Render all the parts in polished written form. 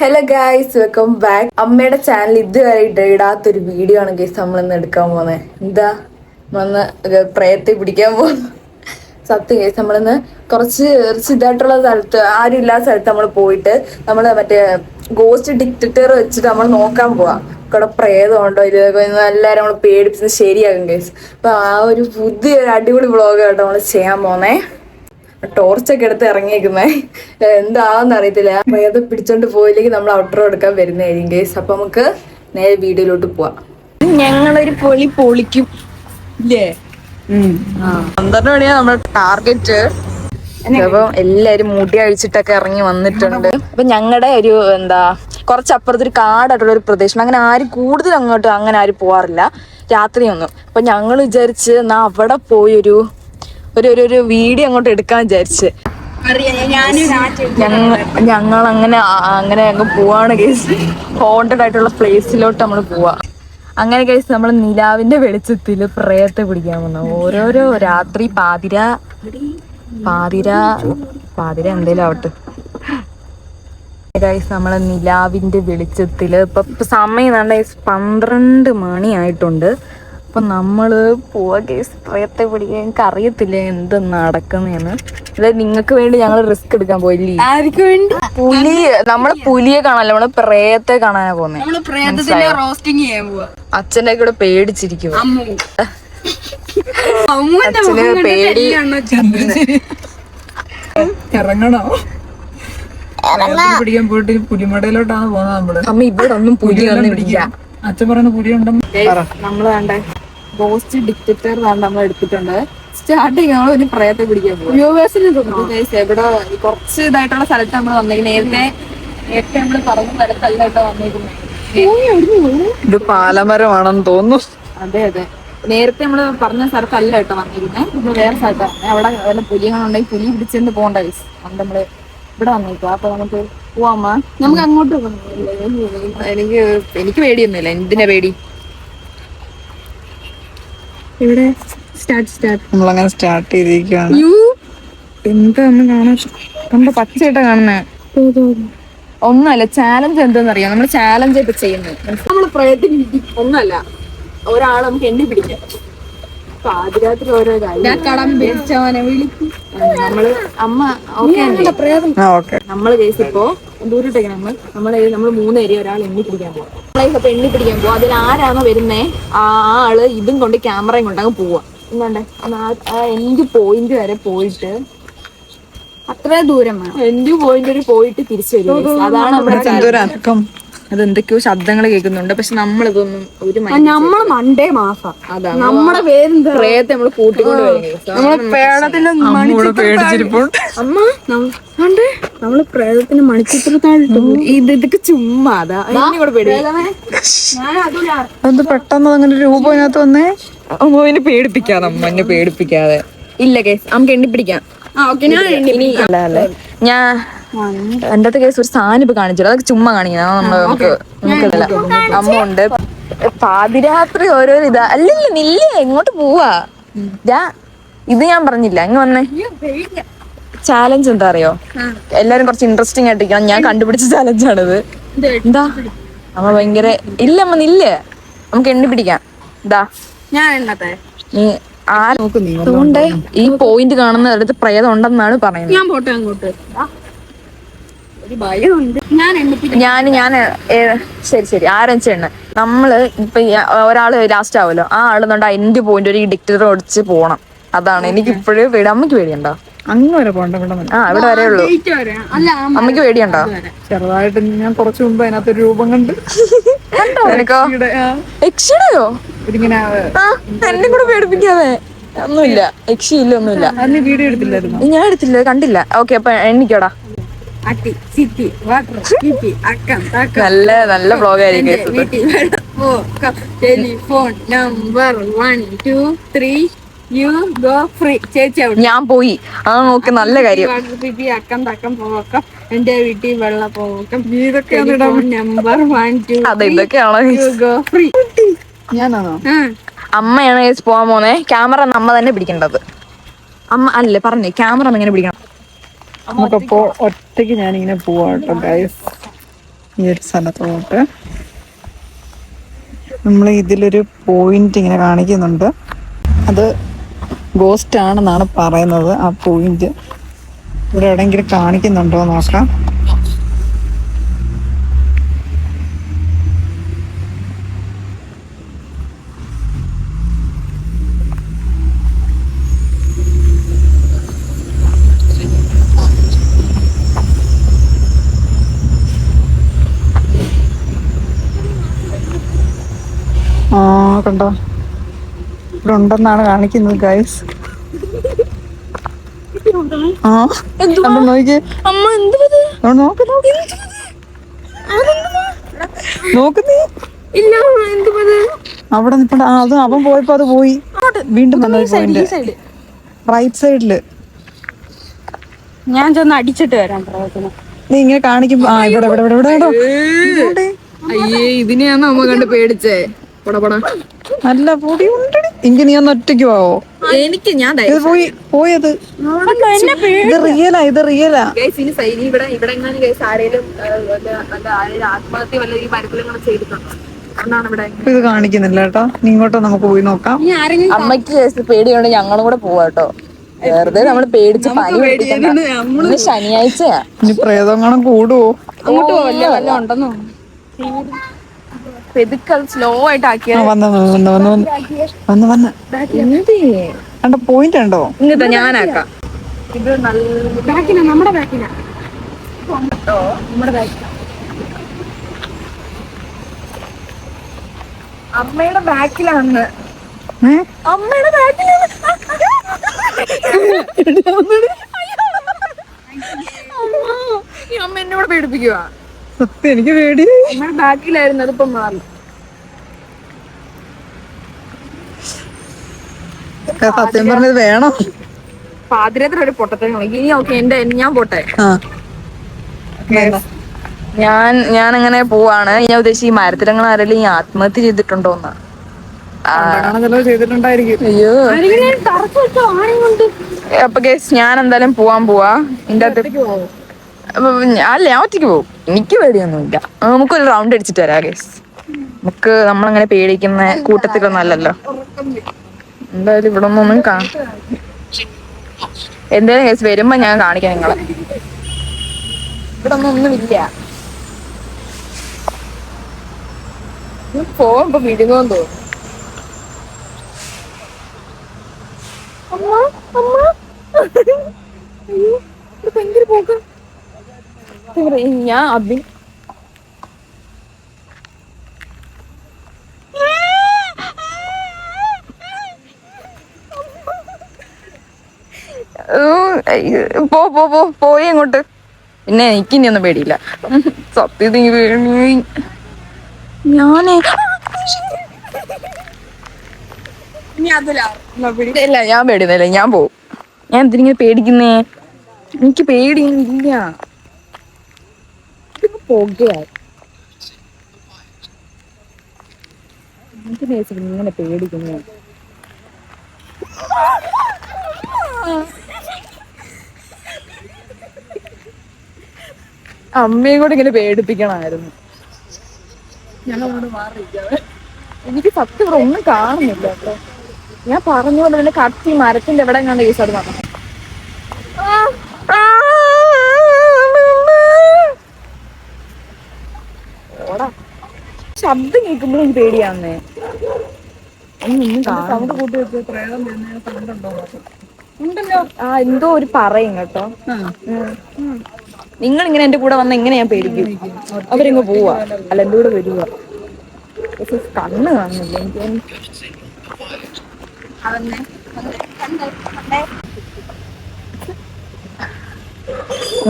Hello guys, welcome back. അമ്മയുടെ channel ഇതുവരെ ഇടാത്തൊരു video ആണ് ഗൈസ് നമ്മളിന്ന് എടുക്കാൻ പോകുന്നത്. എന്താ വന്ന് പ്രയത്തെ പിടിക്കാൻ പോകുന്നു. സത്യം ഗൈസ്, നമ്മളിന്ന് കുറച്ച് ഇതായിട്ടുള്ള സ്ഥലത്ത്, ആരും ഇല്ലാത്ത സ്ഥലത്ത് നമ്മൾ പോയിട്ട് നമ്മൾ മറ്റേ ഗോസ്റ്റ് ഡിറ്റക്ടർ വെച്ചിട്ട് നമ്മൾ നോക്കാൻ പോവാം. ഇവിടെ പ്രേതം ഉണ്ടോ ഇതൊക്കെ എല്ലാവരും നമ്മൾ പേടിപ്പിച്ച് ശരിയാകും ഗൈസ്. അപ്പൊ ആ ഒരു പുതിയൊരു അടിപൊളി വ്ളോഗായിട്ട് നമ്മൾ ചെയ്യാൻ പോന്നേ. ടോർച്ചൊക്കെ എടുത്ത് ഇറങ്ങിയേക്കുന്നേ, എന്താന്ന് അറിയത്തില്ല. പ്രേതം പിടിച്ചോണ്ട് പോയില്ലെങ്കിൽ നമ്മൾ ഔട്ടറോ എടുക്കാൻ വരുന്നതായിരിക്കും ഗൈസ്. അപ്പൊ നമുക്ക് നേരെ വീഡിയോയിലോട്ട് പോവാം. ഞങ്ങളൊരു പൊളിക്കും ഇല്ലേ? 12 മണിയാ നമ്മുടെ ടാർഗറ്റ്. അപ്പം എല്ലാരും മുടി അഴിച്ചിട്ടൊക്കെ ഇറങ്ങി വന്നിട്ടുണ്ട്. അപ്പൊ ഞങ്ങളുടെ ഒരു കുറച്ചപ്പുറത്തൊരു കാടായിട്ടുള്ള ഒരു പ്രദേശം. അങ്ങനെ ആരും കൂടുതൽ അങ്ങോട്ട് അങ്ങനെ ആരും പോവാറില്ല രാത്രിയൊന്നും. അപ്പൊ ഞങ്ങൾ വിചാരിച്ച് എന്നാ അവിടെ പോയി ഒരു വീഡിയോ അങ്ങോട്ട് എടുക്കാൻ വിചാരിച്ച് ഞങ്ങൾ അങ്ങനെ അങ്ങ് പോവാണ് കേസ്. ഹോണ്ടഡ് ആയിട്ടുള്ള പ്ലേസിലോട്ട് നമ്മൾ പോവാ. അങ്ങനെ കേസ് നമ്മൾ നിലാവിന്റെ വെളിച്ചത്തില് പ്രേതത്തെ പിടിക്കാൻ വന്നു. ഓരോരോ രാത്രി പാതിര എന്തേലും ആവട്ടെ ഗൈസ്. നമ്മളെ നിലാവിന്റെ വെളിച്ചത്തില് ഇപ്പൊ സമയം 12 മണിയായിട്ടുണ്ട്. അപ്പൊ നമ്മള് പോവാ കേസ് പ്രേതത്തെ പിടിക്കാൻ. എനിക്ക് അറിയത്തില്ല എന്ത് നടക്കുന്നതെന്ന്. അതായത് നിങ്ങൾക്ക് വേണ്ടി ഞങ്ങൾ റിസ്ക് എടുക്കാൻ പോയില്ലേ. ആർക്ക് വേണ്ടി? നമ്മള് പുലിയെ കാണാനല്ല, നമ്മള് പ്രേതത്തെ കാണാനാ പോന്നെ. അച്ഛൻ്റെ കൂടെ പേടിച്ചിരിക്കും. അച്ഛന് പേടി. ഇറങ്ങണോ? പിടിക്കാൻ പോയിട്ട് പുലിമടയിലോട്ടാണ് പോകുന്നത് നമ്മള്. അമ്മ ഇവിടെ ഒന്നും പുലി ഒന്നും പിടിക്കാം. അച്ഛൻ പറയുന്ന പുലി ഉണ്ടെന്ന് നമ്മള് വേണ്ടേ ഗോസ്റ്റ് ഡിറ്റക്ടർ നമ്മൾ എടുത്തിട്ടുണ്ട്. സ്റ്റാർട്ടിങ് നമ്മൾ ഒരു പ്രേതത്തെ പിടിക്കാൻ പോകും. എവിടെ കുറച്ച് ഇതായിട്ടുള്ള സ്ഥലത്ത് നമ്മൾ വന്നേക്കുന്നത്. നേരത്തെ നമ്മള് പറഞ്ഞ സ്ഥലത്തല്ല കേട്ടോ വന്നേക്കുന്നത്. ഇത് പാലമരമാണെന്ന് തോന്നുന്നു. അതെ, നേരത്തെ നമ്മള് പറഞ്ഞ സ്ഥലത്തല്ല കേട്ടോ വന്നിരിക്കുന്നത്. നമ്മള് വേറെ സ്ഥലത്താണ്. അവിടെ വല്ല പുലികളുണ്ടെങ്കിൽ പുലി പിടിച്ചിട്ട് പോകണ്ട കേസ്. അതുകൊണ്ട് നമ്മള് ഇവിടെ വന്നേക്കുക. അപ്പൊ നമുക്ക് പോവാമ്മ. നമുക്ക് അങ്ങോട്ട് എനിക്ക് പേടിയൊന്നുമില്ല. എന്തിനാ പേടി? ഇവിടെ നമ്മളങ്ങനെ സ്റ്റാർട്ട് ചെയ്തിരിക്കുകയാണ്. എന്താന്ന് കാണാൻ നമ്മുടെ പച്ചയായിട്ടാ കാണുന്നേ. ഒന്നുമല്ല, ചാലഞ്ച് എന്താന്നറിയാം. നമ്മള് ചാലഞ്ച് ഇപ്പൊ ചെയ്യുന്നത്. നമ്മള് പ്രയത്നം ഒന്നുമല്ല, ഒരാളെ നമുക്ക് എണ്ണി പിടിക്കാം. പാതിരാത്രി ഓരോ നമ്മള് അമ്മ നമ്മള് കേസ് ഇപ്പോ ദൂരോട്ടേക്ക് നമ്മള് 3 ഏരിയ ഒരാൾ എണ്ണി പിടിക്കാൻ പോകും. നമ്മളിപ്പോ എണ്ണി പിടിക്കാൻ പോകും. അതിൽ ആരാണോ വരുന്നേ ആ ആള് ഇതും കൊണ്ട് ക്യാമറയും കൊണ്ട് അങ്ങ് പോവാ. എന്താണ്ടേ എൻഡ് പോയിന്റ് വരെ പോയിട്ട് അത്ര ദൂരം വേണം. എൻഡ് പോയിന്റ് വരെ പോയിട്ട് തിരിച്ചു വരും. അതാണ് നമ്മുടെ അതെന്തൊക്കെയോ ശബ്ദങ്ങൾ കേൾക്കുന്നുണ്ട്. പക്ഷെ നമ്മളിതൊന്നും ഒരു നമ്മള് മണ്ടേ മാസം അതാണ് നമ്മുടെ പേരെന്താ പ്രേതത്തെ നമ്മള് കൂട്ടിക്കൊണ്ട് നമ്മള് പ്രേതത്തിന് മണിച്ചിത്രത്താഴിട്ടു. ഇതൊക്കെ ചുമ്മാ അത് പെട്ടെന്ന് അങ്ങനെ രൂപം ഇതിനകത്ത് വന്നേ. അമ്മനെ പേടിപ്പിക്കാതെ, അമ്മനെ പേടിപ്പിക്കാതെ. ഇല്ല കേസ് നമുക്ക് എണ്ണിപ്പിടിക്കാം. ഞാൻ എന്റെ കേസ് ഒരു സാധനം ഇപ്പൊ കാണിച്ചില്ല. അതൊക്കെ ചുമ്മാ കാണിക്കണം. നമുക്കില്ല. അമ്മ ഉണ്ട്. പാതിരാത്രി ഓരോരോ ഇതാ. അല്ലല്ല നില്ലേ, എങ്ങോട്ട് പോവാ? ഇത് ഞാൻ പറഞ്ഞില്ല. ഇങ്ങ് വന്നേ. ചാലഞ്ച് എന്താ അറിയോ? എല്ലാരും കുറച്ച് ഇൻട്രസ്റ്റിംഗ് ആയിട്ടിരിക്കണം. ഞാൻ കണ്ടുപിടിച്ച ചാലഞ്ചാണിത്. എന്താ അമ്മ ഭയങ്കര ഇല്ലമ്മ നില്ലേ, നമുക്ക് എണ്ണി പിടിക്കാം. ഇതാ ഞാൻ എണ്ണത്തെ നീ അതുകൊണ്ട് ഈ പോയിന്റ് കാണുന്ന അടുത്ത് പ്രേതം ഉണ്ടെന്നാണ് പറയുന്നത്. ഞാൻ പോട്ടെ അങ്ങോട്ട്. ഞാൻ ശരി ആരംഭിച്ചെണ്ണ. നമ്മള് ഇപ്പൊ ഒരാള് ലാസ്റ്റ് ആവുമല്ലോ, ആ ആളെന്നുണ്ട് എന്റെ പോയിന്റ് ഒരു ഡിക്റ്റർ ഓടിച്ച് പോണം. അതാണ് എനിക്ക് ഇപ്പോഴും പേടി. അമ്മയ്ക്ക് പേടിയുണ്ടോ? അങ്ങ് വരെ പോണ്ട. ഇവിടെ വരെ ഉള്ളൂ. അമ്മയ്ക്ക് പേടിയുണ്ടോ? ചെറുതായിട്ട് ഞാൻ കുറച്ചു മുമ്പ് അതിനകത്തൊരു രൂപം കണ്ട്. നിനക്കോ? യക്ഷിയുടെയോ? എന്നെ കൂടെ പേടിപ്പിക്കാതെ. ഒന്നുമില്ല, യക്ഷിയില്ല, ഒന്നുമില്ല. വീഡിയോ എടുത്തില്ലായിരുന്നു? ഞാൻ എടുത്തില്ല, കണ്ടില്ല. ഓക്കെ, അപ്പൊ എണ്ണിക്കോടാ. നല്ല വ്ളോഗായിരിക്കും. Telephone number 1 2 3 you go free. ഞാൻ പോയി. ആ നോക്ക്, നല്ല കാര്യം. അക്കം തക്കം പോക്കം എന്റെ വീട്ടിൽ വെള്ള പോക്കം. നമ്പർ 1 2 അതെ, ഇതൊക്കെയാണോ യു ഗോ ഫ്രീ? ഞാനാണോ? അമ്മയാണ് പോവാൻ പോന്നെ. ക്യാമറ നമ്മ തന്നെ പിടിക്കേണ്ടത്. അമ്മ അല്ലേ പറഞ്ഞേ, ക്യാമറ എങ്ങനെ പിടിക്കണം? നമുക്കപ്പോ ഒറ്റയ്ക്ക് ഞാനിങ്ങനെ പോവാട്ടോ ഗൈസ്. ഈ ഒരു സ്ഥലത്തോട്ട് നമ്മൾ ഇതിലൊരു പോയിന്റ് ഇങ്ങനെ കാണിക്കുന്നുണ്ട്. അത് ഗോസ്റ്റ് ആണെന്നാണ് പറയുന്നത്. ആ പോയിന്റ് ഇവിടെ എവിടെയെങ്കിലും കാണിക്കുന്നുണ്ടോ നോക്കാം. കണ്ടോ, ഇവിടെ ഉണ്ടെന്നാണ് കാണിക്കുന്നത് ഗൈസ്. നോക്കിയേ, നോക്കുന്നേ അവിടെ നിൽപ്പണ്ട. അത് അവൻ പോയപ്പോ അത് പോയി. വീണ്ടും പോയിന്റ് റൈറ്റ് സൈഡില്. ഞാൻ ചെന്ന് അടിച്ചിട്ട് വരാം. നീ ഇങ്ങനെ കാണിക്കുമ്പോ ഇവിടെ ഇവിടെ ഇവിടെ ഇവിടെ അയ്യേ, ഇതിനെയാണോ അമ്മ കണ്ട് പേടിച്ചേ? നല്ല പൊടി ഉണ്ട്. ഇങ്ങനെ നീ ഒന്ന് ഒറ്റയ്ക്ക് പോവോ? എനിക്ക് ഞാൻ ഇത് പോയത് ഇത് റിയലാ, ഇത് റിയലാ. ഇവിടെ എങ്ങനെ ആരെങ്കിലും ആത്മഹത്യ വല്ല ഈ മരത്തിലും ചെയ്തിട്ടുണ്ടോ? അന്നാണ് ഇവിടെ ഇത് കാണിക്കുന്നില്ല കേട്ടോ. നീ ഇങ്ങോട്ടോ, നമുക്ക് പോയി നോക്കാം. അമ്മയ്ക്ക് പേടിയുണ്ട്, ഞങ്ങളും കൂടെ പോവാ കേട്ടോ. വെറുതെ നമ്മള് പേടിച്ച് പനി പിടിപ്പിക്കണ്ട. ശനിയാഴ്ചയാ. ഇനി പ്രേതങ്ങളും കൂടുവോ? അങ്ങോട്ട് പോവല്ലേ, വല്ലതും ഉണ്ടെന്നോ? സ്ലോ ആയിട്ട് ആക്കിയ കണ്ട പോയിന്റ് ഉണ്ടോ? ഇങ്ങനത്തെ ഞാനാക്കാം. ഇത് നല്ല നമ്മുടെ ബാക്കിനാ. അമ്മയുടെ ബാക്കിലാണ്. അമ്മയുടെ ബാക്കിലാണ്. അമ്മ എന്നോട് പേടിപ്പിക്കുക. സത്യം എനിക്ക് പേടി. അമ്മയുടെ ബാക്കിലായിരുന്നു, അതിപ്പോ മാറി. സത്യം പറഞ്ഞത് വേണം. പാതിരത്തിൽ ഒരു പൊട്ടത്തെ ഇനി ഓക്കെ. ഞാൻ പോട്ടെ. ഞാൻ അങ്ങനെ പോവാണ്. ഞാൻ ഉദ്ദേശിച്ച് ഈ മരത്തിലങ്ങനെ ആരെങ്കിലും ഈ ആത്മഹത്യ ചെയ്തിട്ടുണ്ടോന്ന്. ചെയ്തിട്ടുണ്ടായിരിക്കും. അയ്യോ, അപ്പൊ ഗേസ് ഞാൻ എന്തായാലും പോവാ. എന്റെ അകത്ത് അല്ല, ഞാൻ ഒറ്റയ്ക്ക് പോകും. എനിക്ക് പേടിയൊന്നുമില്ല. നമുക്കൊരു റൗണ്ട് അടിച്ചിട്ട് വരാം ഗേസ്. നമ്മളങ്ങനെ പേടിക്കുന്ന കൂട്ടത്തിലൊന്നും അല്ലല്ലോ. എന്തായാലും ഇവിടെ ഒന്നും എന്തായാലും കേസ് വരുമ്പോ ഞാൻ കാണിക്കാം നിങ്ങളെ. ഇവിടെ ഒന്നുമില്ല. പോകുമ്പോ വിടുങ്ങോന്ന് തോന്നുന്നു. ഭയങ്കര പോക്ക്. ഞാൻ പോയി അങ്ങോട്ട്. പിന്നെ എനിക്കിനി ഒന്നും പേടിയില്ല. സത്യത്തിൽ ഞാനേ ഇല്ല, ഞാൻ പേടിയുന്നില്ല. ഞാൻ പോവും. ഞാൻ എന്തിനിങ്ങനെ പേടിക്കുന്നേ? എനിക്ക് പേടിയൊന്നുമില്ല. പോകുകയായി ഇങ്ങനെ പേടിക്കുന്നേ. അമ്മയും കൂടെ ഇങ്ങനെ പേടിപ്പിക്കണമായിരുന്നു. ഞങ്ങളോട് മാറിയിരിക്കാതെ. എനിക്ക് സത്യം ഇവിടെ ഒന്നും കാണുന്നില്ല കേട്ടോ. ഞാൻ പറഞ്ഞു കൊണ്ട് തന്നെ കത്തി മരത്തിന്റെ എവിടെ കണ്ട കേസ് അത് വന്നു. ശബ്ദം കേൾക്കുമ്പോഴും എനിക്ക് പേടിയാന്നേ. സൗണ്ട് കൂട്ടി വെച്ച് ഉണ്ടല്ലോ. എന്തോ ഒരു പറയും കേട്ടോ. നിങ്ങൾ ഇങ്ങനെ എന്റെ കൂടെ വന്ന ഇങ്ങനെ ഞാൻ പേടിക്കും. അവരിങ്ങ് പോവാ. അല്ല, എന്റെ കൂടെ വരുക. കണ്ണ് കാണുന്നില്ല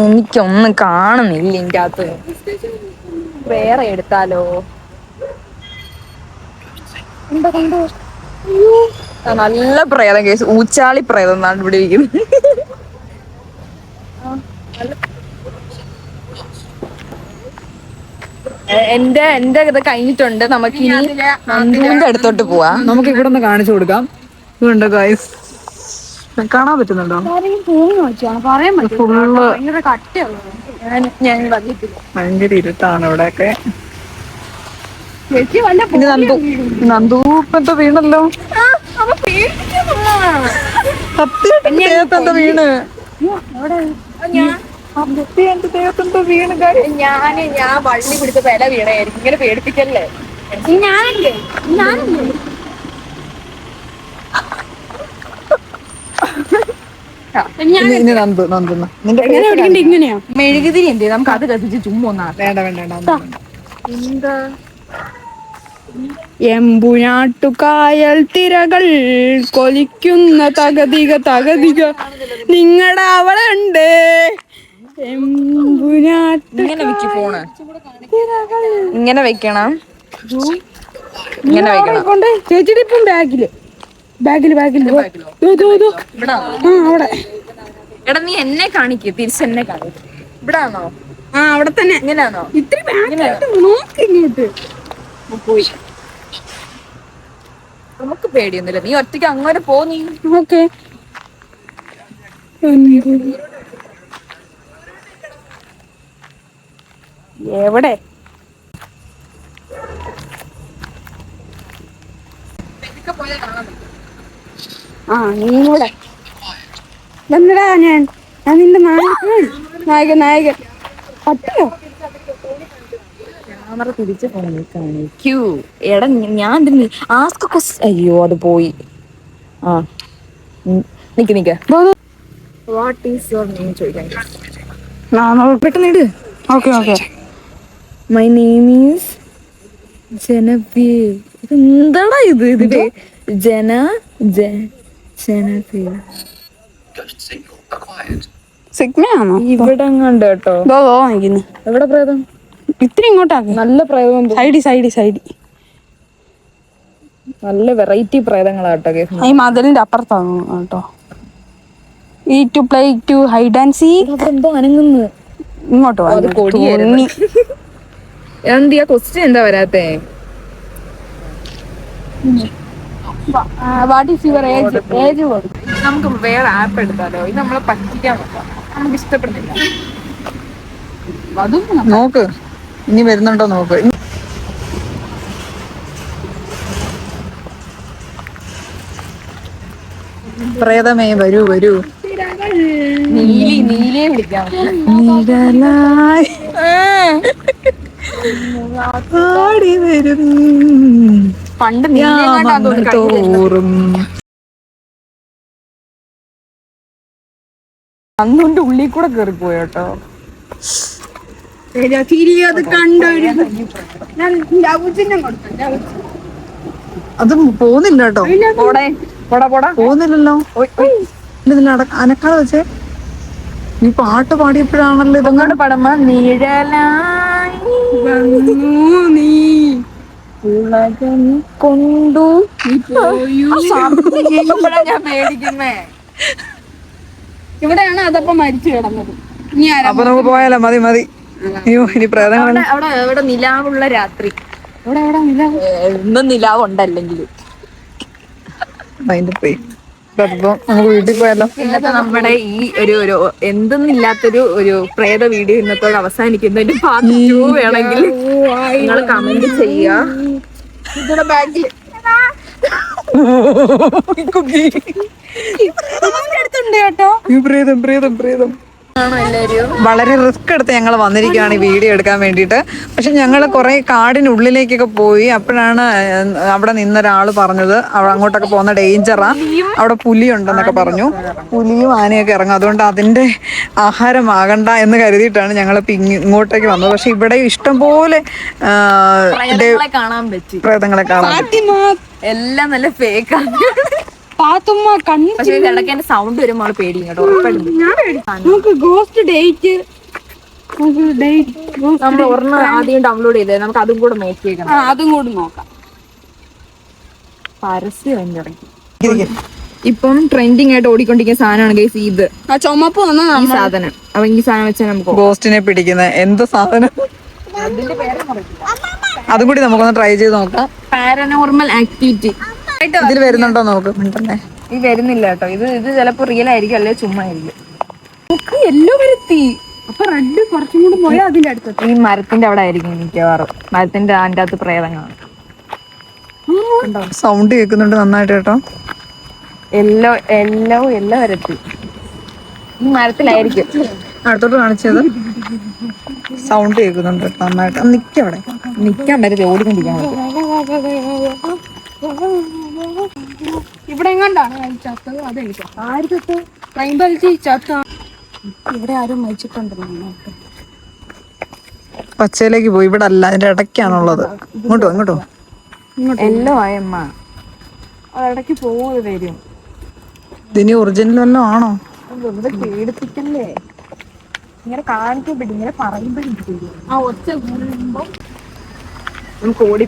എനിക്കൊന്നും കാണുന്നില്ല എൻ്റെ അകത്ത്. വേറെ എടുത്താലോ? കണ്ടോ? നല്ല പ്രേതം കേസ്. ഊച്ചാളി പ്രേതം എന്നാണ് ഇവിടെ ഇരിക്കുന്നത്. എന്റെ ഇത് കഴിഞ്ഞിട്ടുണ്ട്. നമുക്ക് ഇനി നന്ദുവിന്റെ അടുത്തോട്ട് പോവാ. നമുക്ക് ഇവിടെ ഒന്ന് കാണിച്ചു കൊടുക്കാം. ഇതുണ്ട് ഗൈസ്, കാണാൻ പറ്റുന്നുണ്ടോ? പറയാൻ പറ്റും ഫുള്ള് ഭയങ്കര കട്ടയാണ്. ഞാൻ വന്നിട്ടില്ല. ഭയങ്കര ഇരുട്ടാണ് ഇവിടെയൊക്കെ. ചേച്ചി വല്ല ഇനി നന്ദു ഇപ്പൊ വീണല്ലോ. സത്യം ദേഹത്തെന്താ വീണ്? ഞാൻ വള്ളി പിടിച്ച വില വീണായിരിക്കും. ഇങ്ങനെ പേടിപ്പിക്കല്ലേ. ഞാനല്ലേ ഇനി നന്ദു നിന്റെ എങ്ങനെ പഠിക്കണ്ടേ? ഇങ്ങനെയാ മെഴുകുതിരി എന്ത് നമുക്ക് അത് കത്തിച്ച് ചുമ്മാ ഒന്നാ. വേണ്ട. എന്താ എമ്പുനാട്ടുകായൽ തിരകൾ കൊലിക്കുന്ന തകതിക നിങ്ങളുടെ അവളുണ്ട്. ഇങ്ങനെ വെക്ക് ഫോണ്. ഇങ്ങനെ വെക്കണം. ഇങ്ങനെ വെക്കണം. കൊണ്ട് ചേച്ചിയുടെ ഇപ്പം ബാഗില് അവിടെ. എടാ നീ എന്നെ കാണിക്ക്. തിരിച്ചെന്നെ കാണിക്ക്. ഇവിടാണോ? അവിടെ തന്നെ. ഇങ്ങനെയാണോ? ഇത്തിരി ബാഗിലോട്ട് നോക്ക് ഇങ്ങോട്ട്. പോയി. നമുക്ക് പേടിയൊന്നുമില്ല. നീ ഒറ്റയ്ക്ക് അങ്ങനെ പോ. നീ ഓക്കെ. എവിടെ? ആ നീ കൂടെ വന്നടാ. ഞാൻ നിന്റെ നായകൻ പറ്റിയോ? ക്യാമറ തിരിച്ച് ഫോണിൽ കാണിക്കൂ. എടാ ഞാൻ ആസ്ക് ക്വസ്റ്റ്. അയ്യോ അത് പോയി. ആ നിക്ക്. വാട്ട് ഈസ് യുവർ നെയിം ചോദിക്കാൻ. പെട്ടെന്ന് ഇട്. Okay. My name is Janveer. എന്താടാ ഇത് ജനവീർ. സിഗ്മയാണോ? ഇവിടെ കണ്ടോ കേട്ടോ. എവിടെ പ്രേതം? ഇത്തിരി ഇങ്ങോട്ടാക്കി. നല്ല പ്രേതം. സൈഡ് നല്ല വെറൈറ്റി പ്രേതങ്ങളാട്ടോ കേസ്. ഈ മതിലിന്റെ അപ്പുറത്താണ് കേട്ടോ. ഈ to play to hide and seek. എന്തോ അനങ്ങുന്നു. ഇങ്ങോട്ട് വാ. എന്തിയാ ക്വസ്റ്റ്യൻ എന്താ വരാത്തെ? What is your age? നമുക്ക് വേറെ ആപ്പ് എടുത്താലോ? ഇത് നമ്മളെ പറ്റിക്കാൻ നോക്കാം. നമുക്ക് ഇഷ്ടപ്പെടുന്നില്ല. നോക്ക് ഇനി വരുന്നുണ്ടോ നോക്ക്. പ്രേതമേ വരൂ. നീലയെ വിളിക്കാം. നീടലായി ആടി വരും പണ്ട് തോറും. അന്നുകൊണ്ട് ഉള്ളിൽ കൂടെ കേറിപ്പോയി കേട്ടോ. അത് പോകുന്നില്ല കേട്ടോ. പോകുന്നില്ലല്ലോ. ഇതിൽ അനക്കാതെ വെച്ചേ. നീ പാട്ട് പാടിയപ്പോഴാണല്ലോ ഇതങ്ങോട്ട് പടമ നീഴലായി നീ ഉലകം കൊണ്ടു ഞാൻ പേടിക്കുന്നേ. ഇവിടെയാണ് അതപ്പം മരിച്ചു കിടന്നത്. ഇനി അപ്പൊ നമുക്ക് പോയാലോ? മതി. അയ്യോ ഇനി പ്രേതങ്ങൾ. അവിടെ നിലാവുള്ള രാത്രി. ഒന്നും നിലാവുണ്ടല്ലെങ്കിൽ അതിന്റെ പോയി. നമുക്ക് വീട്ടിൽ പോയാലോ? ഇന്നത്തെ നമ്മുടെ ഈ ഒരു എന്തെന്നില്ലാത്തൊരു പ്രേത വീഡിയോ ഇന്നത്തോടെ അവസാനിക്കുന്നു. ഇതിന്റെ പാർട്ട് 2 വേണമെങ്കിൽ നിങ്ങൾ കമന്റ് ചെയ്യുക. ഇതിന്റെ ബാഗിൽ എടുത്തുണ്ട് കേട്ടോ. പ്രേതം ആണോ എല്ലാരും? വളരെ റിസ്ക് എടുത്ത് ഞങ്ങൾ വന്നിരിക്കുകയാണ് ഈ വീഡിയോ എടുക്കാൻ വേണ്ടിയിട്ട്. പക്ഷെ ഞങ്ങൾ കുറെ കാടിനുള്ളിലേക്കൊക്കെ പോയി. അപ്പോഴാണ് അവിടെ നിന്നൊരാള് പറഞ്ഞത് അങ്ങോട്ടൊക്കെ പോകുന്ന ഡേഞ്ചറാ, അവിടെ പുലിയുണ്ടെന്നൊക്കെ പറഞ്ഞു. പുലിയും ആനയൊക്കെ ഇറങ്ങും, അതുകൊണ്ട് അതിന്റെ ആഹാരമാകണ്ട എന്ന് കരുതിയിട്ടാണ് ഞങ്ങൾ ഇങ്ങോട്ടേക്ക് വന്നത്. പക്ഷെ ഇവിടെ ഇഷ്ടംപോലെ കാണാൻ പറ്റി. പ്രേതങ്ങളെ കാണാൻ എല്ലാം നല്ല ഫേക്കാണ്. പക്ഷേ ഇടയ്ക്ക് സൗണ്ട് വരുമ്പോൾ പേടിയും കേട്ടോ. നമുക്ക് ഗോസ്റ്റ് ഡേറ്റ് നമ്മൾ ഒരെണ്ണം ആദ്യം ഡൗൺലോഡ് ചെയ്തേ, നമുക്ക് അതും കൂടെ നോക്കിയേക്കണം. അതും കൂടി നോക്കാം. പരസ്യം തുടങ്ങി. ഇപ്പം ട്രെൻഡിങ് ആയിട്ട് ഓടിക്കൊണ്ടിരിക്കുന്ന സാധനമാണ് ഗൈസ് ഇത്. ആ ചുമപ്പ് ഈ സാധനം. അപ്പൊ ഈ സാധനം വെച്ചാൽ നമുക്ക് ഗോസ്റ്റിനെ പിടിക്കുന്ന എന്ത് സാധനം, അതും കൂടി നമുക്കൊന്ന് ട്രൈ ചെയ്ത് നോക്കാം. പാരനോർമൽ ആക്ടിവിറ്റി ഇതിൽ വരുന്നുണ്ടോ നോക്ക്. ഈ വരുന്നില്ല കേട്ടോ. ഇത് ചിലപ്പോ റിയൽ ആയിരിക്കും, അല്ലെ ചുമ്മാ ആയിരിക്കും. യെല്ലോ വരുത്തി. അപ്പൊ റെഡ് കുറച്ചും കൂടി പോയാൽ അതിന്റെ അടുത്ത് ഈ മരത്തിന്റെ അവിടെ ആയിരിക്കും മിക്കവാറും. മരത്തിന്റെ അതിന്റെ അകത്ത് പ്രേതങ്ങളാണ്. സൗണ്ട് കേൾക്കുന്നുണ്ട് നന്നായിട്ട് കേട്ടോ. എല്ലോ വരത്തി ഈ മരത്തിലായിരിക്കും. അടുത്തോട്ട് കാണിച്ചത് സൗണ്ട് കേൾക്കുന്നുണ്ട് നന്നായിട്ട്. നിക്കവിടെ നിക്കാൻ പറ്റത്തില്ല, ഓടിക്കൊണ്ടിരിക്കാൻ പറ്റും. ഇവിടെ എങ്ങാണ്ടാണ് ചത്തത്. അതെനിക്ക് ആർക്കത്ത് റൈമ്പലിച്ച് ചത്ത. ഇവിടെ ആരും മരിച്ചിട്ടുണ്ടല്ലോ. പച്ചയിലേക്ക് പോയി. ഇവിടെ അല്ല, അതിന്റെ ഇടയ്ക്കാണുള്ളത്. ഇങ്ങോട്ടോ എല്ലോ ആയമ്മ അതിടയ്ക്ക് പോവുക വരും. ഇതിനി ഒറിജിനൽ വല്ലതും ആണോ? വെറുതെ പേടിപ്പിക്കല്ലേ. ഇങ്ങനെ കാണിക്കുമ്പോഴും ഇങ്ങനെ പറയുമ്പോഴും ആ ഒച്ച കൂടുമ്പോ നമുക്ക് ഓടി.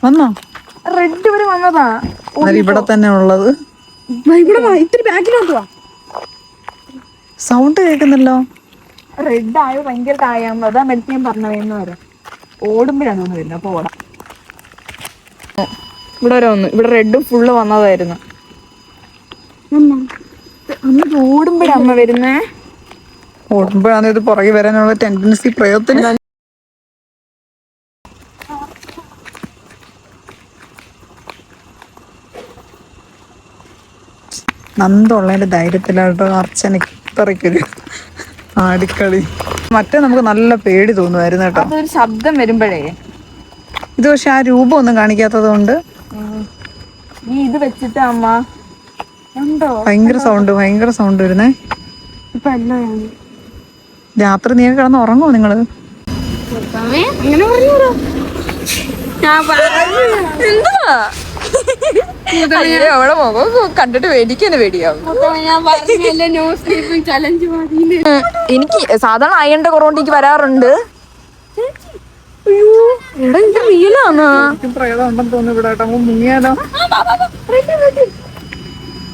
വന്നോ? റെഡ് വരെ വന്നതാ. ഇവിടെ തന്നെ ഉള്ളത്. ഇവിടെ ഇത്തിരി ബാക്കിലോട്ട് വാ. സൗണ്ട് കേൾക്കുന്നല്ലോ. റെഡ് ആയോ ഭയങ്കര തായാകുമ്പോ അതാ മെൽറ്റ് ഞാൻ പറഞ്ഞതെന്ന് വരാം. ഓടുമ്പോഴാണ് തോന്നുന്നു വരുന്നത്. അപ്പൊ ഓടാം. ഇവിടെ വരെ വന്നു. ഇവിടെ റെഡും ഫുള്ള് വന്നതായിരുന്നു. അന്ന് ഓടുമ്പോഴാ അമ്മ വരുന്നേ. ഓടുമ്പോഴാണ് ഇത് പുറകെ വരാനുള്ള ടെൻഡൻസി പ്രയോഗത്തിന്. നന്ദുള്ളതിന്റെ ധൈര്യത്തിലാട്ടോ അർച്ചനക്ക് ഇത്രയ്ക്കൊരു ആടിക്കളി. മറ്റേ നമുക്ക് നല്ല പേടി തോന്നുമായിരുന്നു കേട്ടോ. അതൊരു ശബ്ദം വരുമ്പോഴേ. ഇത് പക്ഷെ ആ രൂപം ഒന്നും കാണിക്കാത്തത് കൊണ്ട് ഈ ഇത് വെച്ചിട്ട് അമ്മ ഉണ്ടോ ഭയങ്കര സൗണ്ട് വരുന്നേ. ഇപ്പൊ എല്ലാം രാത്രി നീ കിടന്ന് ഉറങ്ങുമോ നിങ്ങള്? ഇങ്ങനെ പറഞ്ഞൂടാ. അവളെ മുഖം കണ്ടിട്ട് പേടിക്കാന് പേടിയാവും. ഞാൻ പറഞ്ഞല്ലേ നോ സ്ലീപ്പിംഗ് ചലഞ്ച് മതി. എനിക്ക് സാധാരണ അയണിന്റെ കുറവുകൊണ്ട് എനിക്ക് വരാറുണ്ട്. പ്രേതം ഉണ്ടെന്ന് തോന്നുന്നു ഇവിടെ കേട്ടോ. മുങ്ങിയാലോ?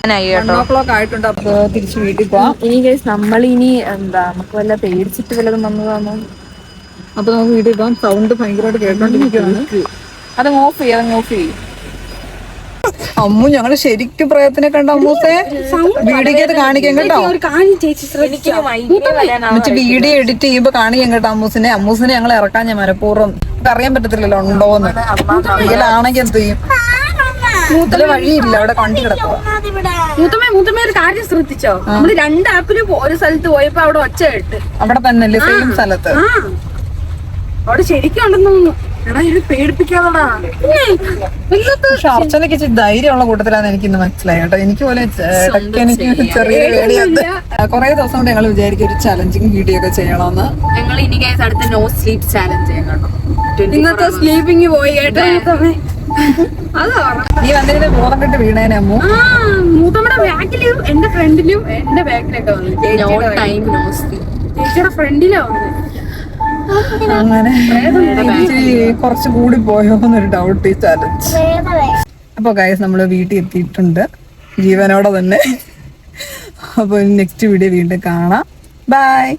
1:00 ആയിട്ടുണ്ട്. അപ്പൊ തിരിച്ച് വീട്ടിൽ പോവാം. ഇനി കേസ് നമ്മളിനി എന്താ നമുക്ക് വല്ല പേടിച്ചിട്ട് വല്ലതും വന്നതാണോ? അപ്പൊ നമുക്ക് വീട്ടിൽ പോവാം. സൗണ്ട് ഭയങ്കരമായിട്ട് കേട്ടോണ്ടിരിക്കുകയാണ്. അതങ്ങ് ഓഫ് ചെയ്യും. അമ്മു ഞങ്ങള് ശരിക്കും പ്രയത്നെ കണ്ട അമ്മൂസെ വീഡിയോക്കകത്ത് കാണിക്കാം കേട്ടോ. എന്നിട്ട് വീഡിയോ എഡിറ്റ് ചെയ്യുമ്പോ കാണിക്കാം കേട്ടോ അമ്മൂസിനെ ഞങ്ങൾ ഇറക്കാൻ ഞാൻ മനഃപൂർവ്വം. നമുക്ക് അറിയാൻ പറ്റത്തില്ലല്ലോ ഉണ്ടോന്ന്. റിയലാണെങ്കിൽ എന്ത് ചെയ്യും? മൂത്തല് വഴിയില്ല, അവിടെ കണ്ടി കിടക്കുക. മൂത്തമ്മ ഒരു കാര്യം ശ്രദ്ധിച്ചോ? നമ്മള് 2 ആപ്പിലും ഒരു സ്ഥലത്ത് പോയപ്പോ അവിടെ ഒച്ച കേട്ട്. അവിടെ തന്നെ അല്ലേ? സെയിം സ്ഥലത്ത്. അവിടെ ശരിക്കും ഉണ്ടെന്ന് തോന്നുന്നു. പേടിപ്പിക്കാതാ. പക്ഷെ അർച്ചനക്ക് ഇച്ചിരി ധൈര്യമുള്ള കൂട്ടത്തിലാന്ന് എനിക്ക് ഇന്ന് മനസ്സിലായി കേട്ടോ. എനിക്ക് പോലെ എനിക്ക് ചെറിയ പേടിയുണ്ട്. കുറെ ദിവസം കൊണ്ട് ഞങ്ങൾ വിചാരിക്കും ഒരു ചലഞ്ചിങ് വീഡിയോ ഒക്കെ ചെയ്യണമെന്ന്. ഞങ്ങൾ ഇനി കേസ് അടുത്ത നോ സ്ലീപ്പ് ചാലഞ്ച് ചെയ്യാം കേട്ടോ. ഇന്നത്തെ സ്ലീപ്പിംഗ് പോയി കേട്ടോ. അതാ നീ വന്നിരുന്ന ബോധം കെട്ട് വീണേനെ അമ്മു. മൂത്തമ്മയുടെ ബാക്കിലും എന്റെ ഫ്രണ്ടിലും എന്റെ ബാക്കിലൊക്കെ വന്നു. ചേച്ചിയുടെ ഫ്രണ്ടിലാ വന്നത്. അങ്ങനെ കുറച്ച് കൂടി പോയോ എന്നൊരു ഡൗട്ട് ഈ ചാലഞ്ച്. അപ്പൊ ഗൈസ് നമ്മള് വീട്ടിൽ എത്തിയിട്ടുണ്ട് ജീവനോടെ തന്നെ. അപ്പൊ നെക്സ്റ്റ് വീഡിയോ വീണ്ടും കാണാം. ബൈ.